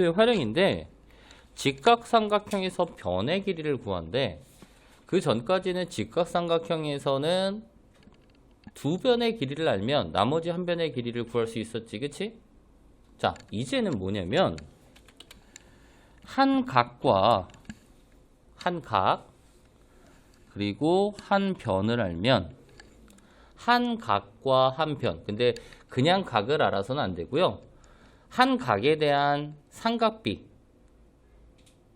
의 활용인데 직각삼각형에서 변의 길이를 구한대. 그 전까지는 직각삼각형에서는 두 변의 길이를 알면 나머지 한 변의 길이를 구할 수 있었지, 그치? 자, 이제는 뭐냐면 한 각과 한 각 그리고 한 변을 알면 한 각과 한 변, 근데 그냥 각을 알아서는 안 되고요. 한 각에 대한 삼각비,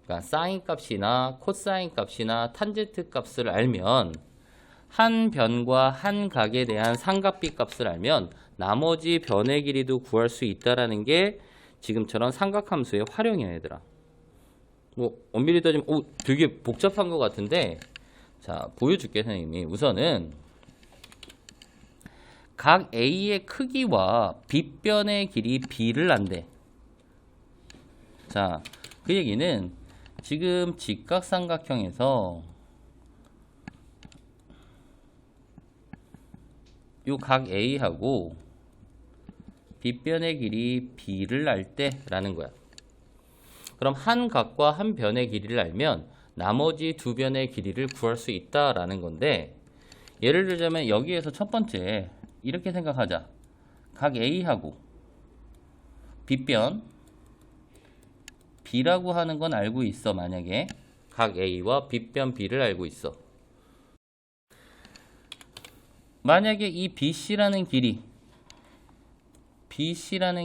그러니까 사인 값이나 코사인 값이나 탄젠트 값을 알면 한 변과 한 각에 대한 삼각비 값을 알면 나머지 변의 길이도 구할 수 있다라는 게 지금처럼 삼각함수의 활용이야, 얘들아. 뭐 엄밀히 따지면 되게 복잡한 것 같은데, 자 보여줄게 선생님이. 우선은 각 A의 크기와 빗변의 길이 B를 안대. 자, 그 얘기는 지금 직각삼각형에서 요 각 A하고 빗변의 길이 B를 알 때라는 거야. 그럼 한 각과 한 변의 길이를 알면 나머지 두 변의 길이를 구할 수 있다라는 건데, 예를 들자면 여기에서 첫 번째 이렇게 생각하자. 각 A하고 빗변 B라고 하는 건 알고 있어. 만약에 각 A와 빗변 B를 알고 있어. 만약에 이 BC라는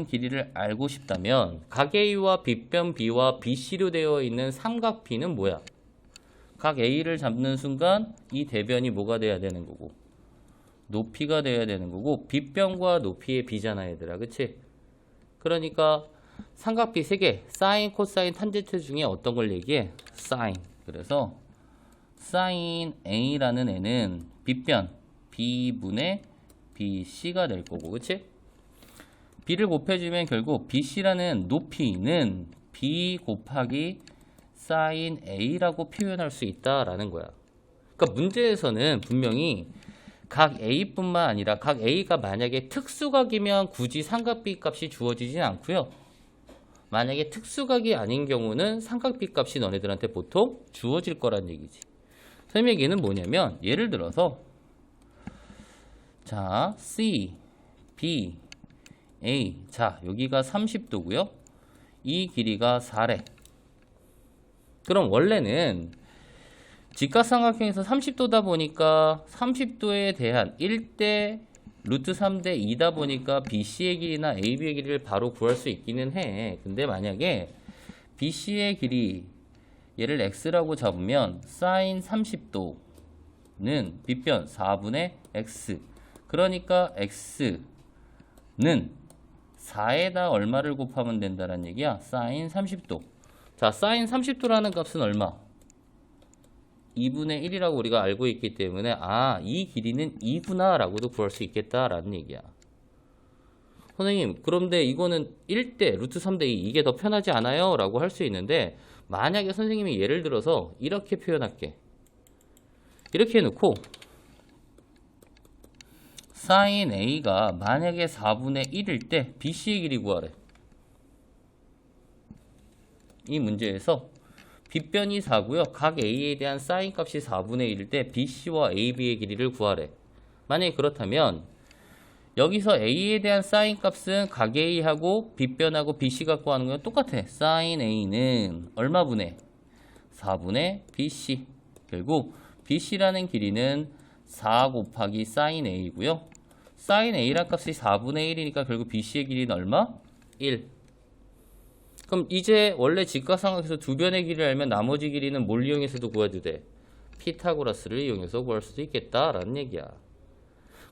길이를 알고 싶다면 각 A와 빗변 B와 BC로 되어 있는 삼각 B는 뭐야? 각 A를 잡는 순간 이 대변이 뭐가 돼야 되는 거고? 높이가 돼야 되는 거고, 빗변과 높이의 B잖아, 얘들아. 그치? 그러니까 삼각비 3개, 사인, 코사인, 탄젠트 중에 어떤 걸 얘기해? 사인. 그래서 사인 A라는 애는 빗변 B분의 BC가 될 거고, 그치? B를 곱해주면 결국 BC라는 높이는 B 곱하기 사인 A라고 표현할 수 있다라는 거야. 그러니까 문제에서는 분명히 각 A뿐만 아니라 각 A가 만약에 특수각이면 굳이 삼각비 값이 주어지진 않고요. 만약에 특수각이 아닌 경우는 삼각비 값이 너네들한테 보통 주어질 거란 얘기지. 선생님 얘기는 뭐냐면, 예를 들어서 자 C, B, A, 자 여기가 30도고요. 이 길이가 4래. 그럼 원래는 직각삼각형에서 30도다 보니까 30도에 대한 1대 루트 3대 2다 보니까 BC의 길이나 AB의 길이를 바로 구할 수 있기는 해. 근데 만약에 BC의 길이 얘를 X라고 잡으면 사인 30도는 빗변 4분의 X, 그러니까 X는 4에다 얼마를 곱하면 된다는 얘기야? 사인 30도. 자, 사인 30도라는 값은 얼마? 2분의 1이라고 우리가 알고 있기 때문에 이 길이는 2구나 라고도 구할 수 있겠다라는 얘기야. 선생님, 그런데 이거는 1대 루트 3대 2 이게 더 편하지 않아요? 라고 할 수 있는데, 만약에 선생님이 예를 들어서 이렇게 표현할게. 이렇게 해놓고 사인 A가 만약에 4분의 1일 때 BC의 길이 구하래. 이 문제에서 빗변이 4고요. 각 A에 대한 사인 값이 4분의 1일 때 BC와 AB의 길이를 구하래. 만약에 그렇다면 여기서 A에 대한 사인 값은 각 A하고 빗변하고 BC가 구하는 거랑 똑같아. 사인 A는 얼마분의? 4분의 BC. 결국 BC라는 길이는 4 곱하기 사인 A고요. 사인 A란 값이 4분의 1이니까 결국 BC의 길이는 얼마? 1. 그럼 이제 원래 직각삼각형에서 두 변의 길이를 알면 나머지 길이는 뭘 이용해서도 구해도 돼? 피타고라스를 이용해서 구할 수도 있겠다라는 얘기야.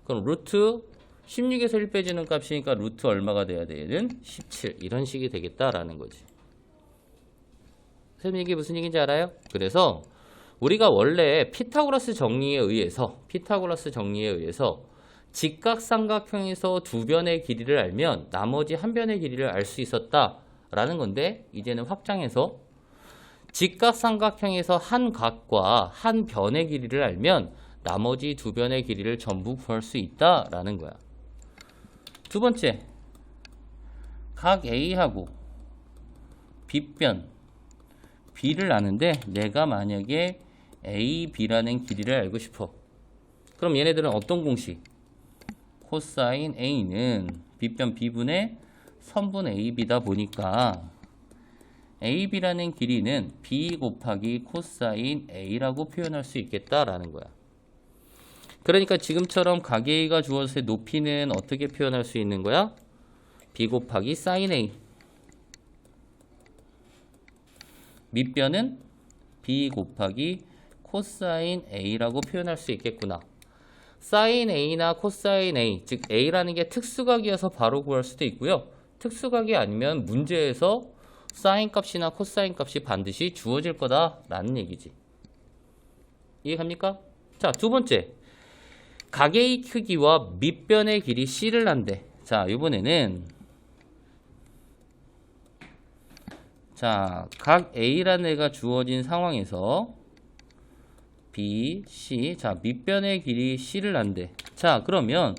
그럼 루트 16에서 1 빼주는 값이니까 루트 얼마가 돼야 돼? 얘는 17. 이런 식이 되겠다라는 거지. 선생님 이게 무슨 얘기인지 알아요? 그래서 우리가 원래 피타고라스 정리에 의해서 직각삼각형에서 두 변의 길이를 알면 나머지 한 변의 길이를 알 수 있었다라는 건데, 이제는 확장해서 직각삼각형에서 한 각과 한 변의 길이를 알면 나머지 두 변의 길이를 전부 구할 수 있다라는 거야. 두 번째, 각 A하고 빗변 b를 아는데 내가 만약에 a, b라는 길이를 알고 싶어. 그럼 얘네들은 어떤 공식? 코사인 a는 빗변 b분의 선분 ab다 보니까 ab라는 길이는 b 곱하기 코사인 a라고 표현할 수 있겠다라는 거야. 그러니까 지금처럼 각 a가 주어졌을 때 높이는 어떻게 표현할 수 있는 거야? b 곱하기 사인 a. 밑변은 b 곱하기 코사인 a라고 표현할 수 있겠구나. 사인 a나 코사인 a, 즉 a라는 게 특수각이어서 바로 구할 수도 있고요. 특수각이 아니면 문제에서 사인 값이나 코사인 값이 반드시 주어질 거다라는 얘기지. 이해갑니까? 자, 두 번째. 각의 크기와 밑변의 길이 c를 한대. 자, 이번에는 자, 각 A라는 애가 주어진 상황에서 B, C, 자, 밑변의 길이 C를 한대. 자, 그러면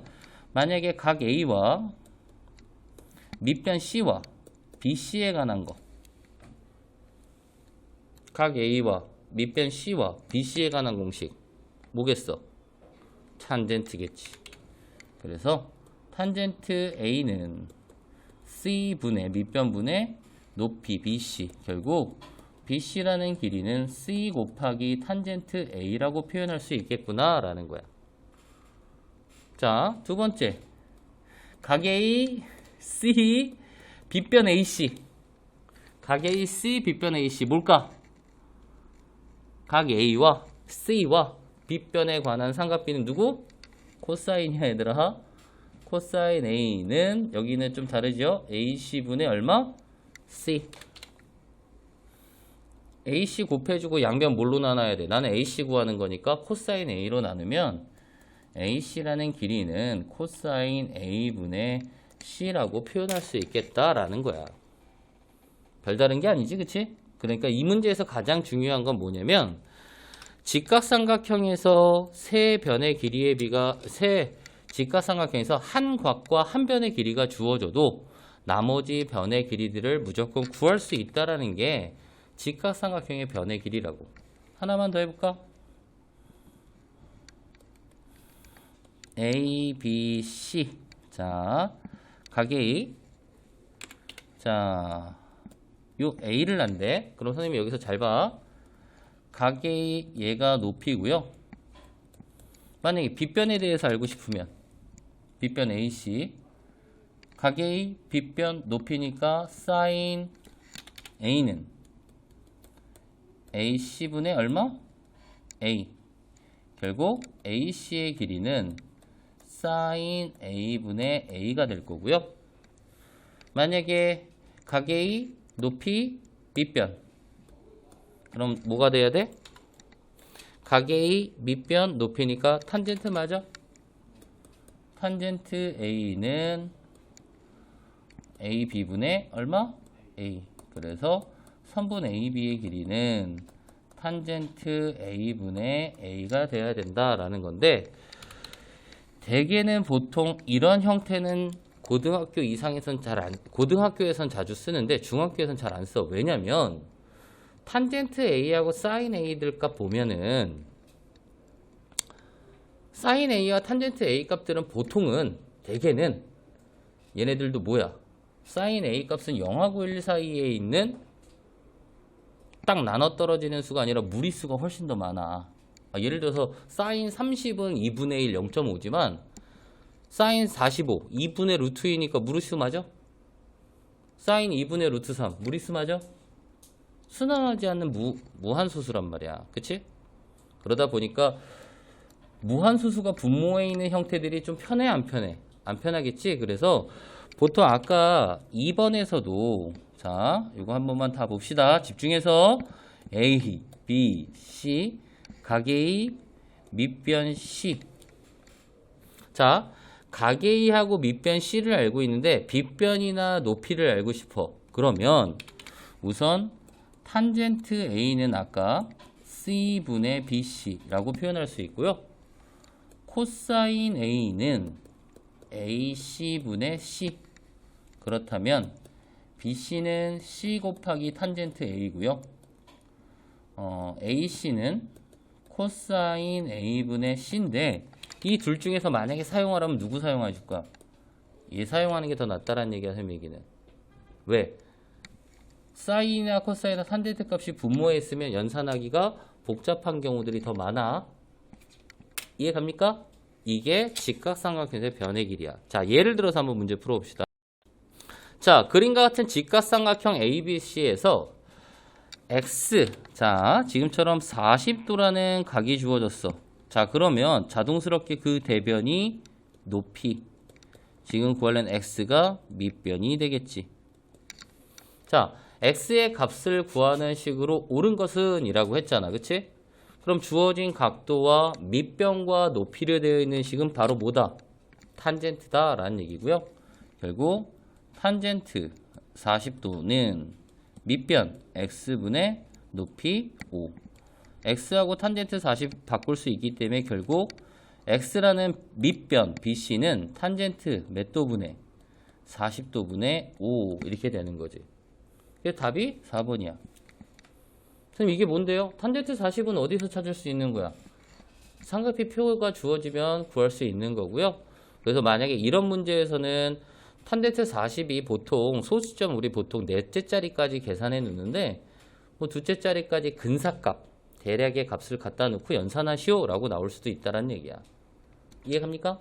만약에 각 A와 밑변 C와 BC에 관한 거, 각 A와 밑변 C와 BC에 관한 공식 뭐겠어? 탄젠트겠지. 그래서 탄젠트 A는 C분의 밑변분의 높이 BC, 결국 BC라는 길이는 C 곱하기 탄젠트 A라고 표현할 수 있겠구나 라는 거야. 자, 두 번째. 각 A, C, 빗변 AC. 각 A, C, 빗변 AC 뭘까? 각 A와 C와 빗변에 관한 삼각비는 누구? 코사인이야 얘들아. 코사인 A는 여기는 좀 다르죠? AC분의 얼마? C. AC 곱해주고 양변 뭘로 나눠야 돼? 나는 AC 구하는 거니까 코사인 A로 나누면 AC라는 길이는 코사인 A분의 C라고 표현할 수 있겠다라는 거야. 별다른 게 아니지, 그치? 그러니까 이 문제에서 가장 중요한 건 뭐냐면 직각삼각형에서 세 변의 길이의 비가 세 직각삼각형에서 한 곽과 한 변의 길이가 주어져도 나머지 변의 길이들을 무조건 구할 수 있다라는 게 직각삼각형의 변의 길이라고. 하나만 더 해볼까? A, B, C. 자, 각 A. 자, 요 A를 한대. 그럼 선생님이 여기서 잘 봐. 각 A 얘가 높이고요. 만약에 빗변에 대해서 알고 싶으면 빗변 AC. 각 A 빗변 높이니까 사인 A는 AC분의 얼마? A. 결국 AC의 길이는 사인 A분의 A가 될 거고요. 만약에 각 A 높이 밑변. 그럼 뭐가 돼야 돼? 각 A 밑변 높이니까 탄젠트 맞아? 탄젠트 A는 AB분의 얼마? A. 그래서 선분 AB의 길이는 탄젠트 A분의 A가 돼야 된다라는 건데 대개는 보통 이런 형태는 고등학교 이상에선 고등학교에선 자주 쓰는데 중학교에선 잘 안 써. 왜냐면 탄젠트 A하고 사인 A들 값 보면은 사인 A와 탄젠트 A 값들은 보통은 대개는 얘네들도 뭐야? 사인 A 값은 0하고 1 사이에 있는 딱 나눠 떨어지는 수가 아니라 무리수가 훨씬 더 많아. 예를 들어서 사인 30은 2분의 1 0.5지만 사인 45 2분의 루트 2니까 무리수 맞아? 사인 2분의 루트 3 무리수 맞아? 순환하지 않는 무한소수란 말이야. 그치? 그러다 보니까 무한소수가 분모에 있는 형태들이 좀 편해 안 편해? 안 편하겠지? 그래서 보통 아까 2번에서도 자 이거 한 번만 다 봅시다. 집중해서 A, B, C 각 A 밑변 C. 자 각 A하고 밑변 C를 알고 있는데 빗변이나 높이를 알고 싶어. 그러면 우선 탄젠트 A는 아까 C분의 BC라고 표현할 수 있고요. 코사인 A는 AC분의 C. 그렇다면 BC는 C 곱하기 탄젠트 A고요. AC는 코사인 A분의 C인데 이 둘 중에서 만약에 사용하라면 누구 사용해 줄까? 얘 사용하는 게 더 낫다라는 얘기야, 선 얘기는. 왜? 사인이나 코사인이나 탄젠트 값이 분모에 있으면 연산하기가 복잡한 경우들이 더 많아. 이해 갑니까? 이게 직각삼각형의 변의 길이야. 자, 예를 들어서 한번 문제 풀어봅시다. 자, 그림과 같은 직각삼각형 ABC에서 X, 자, 지금처럼 40도라는 각이 주어졌어. 자, 그러면 자동스럽게 그 대변이 높이, 지금 구하려는 X가 밑변이 되겠지. 자, X의 값을 구하는 식으로 옳은 것은 이라고 했잖아. 그치? 그럼 주어진 각도와 밑변과 높이로 되어 있는 식은 바로 뭐다? 탄젠트다 라는 얘기고요. 결국 탄젠트 40도는 밑변 x분의 높이 5. x하고 탄젠트 40 바꿀 수 있기 때문에 결국 x라는 밑변 BC는 탄젠트 몇 도분의 40도분의 5 이렇게 되는 거지. 그래서 답이 4번이야. 선생님 이게 뭔데요? 탄젠트 40은 어디서 찾을 수 있는 거야? 삼각비 표가 주어지면 구할 수 있는 거고요. 그래서 만약에 이런 문제에서는 탄젠트 40이 보통 소수점 우리 보통 넷째 자리까지 계산해 놓는데 뭐 둘째 자리까지 근사값 대략의 값을 갖다 놓고 연산하시오 라고 나올 수도 있다는 얘기야. 이해갑니까?